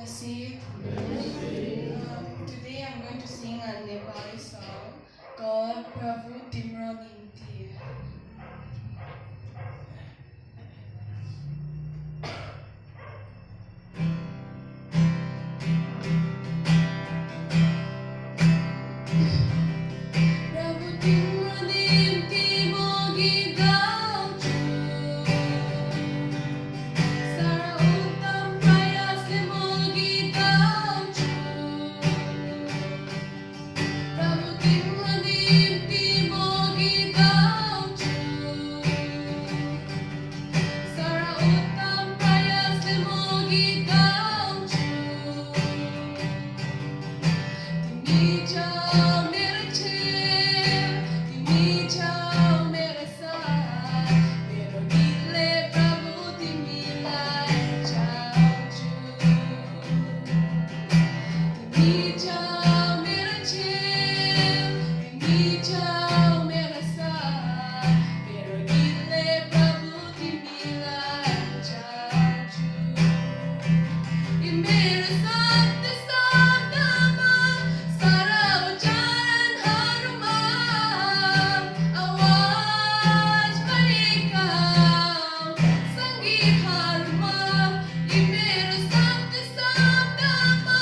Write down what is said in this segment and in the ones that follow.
Nasi. Today I'm going to sing a Nepali song called Prabhu Timro Nimti. Prabhu Timro Nimti mo git gaunchu. Sara uttam prayas le mo git gaunchu. Prabhu Timro Nimti mo git gaunchu. Sara uttam prayas le mo git gaunchu. Timi chao mere chel, timi chao mere saat, mero gile Prabhu timi lai chao chu. Timi chao mere chel, timi chao mere saat, mero gile Prabhu timi lai chao chu. In mere sabda sabdama sara ucharan harumam awaz parikam sangeet harumam. In mere sabda sabdama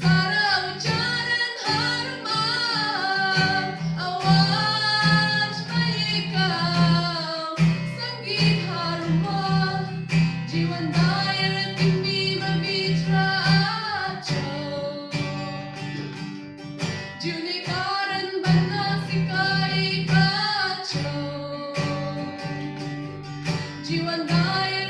sara ucharan harumam awaz parikam sangeet harumam. Jiwan daya timi mabitra acho. Juni karan bana sikai kacho. Jiwan daya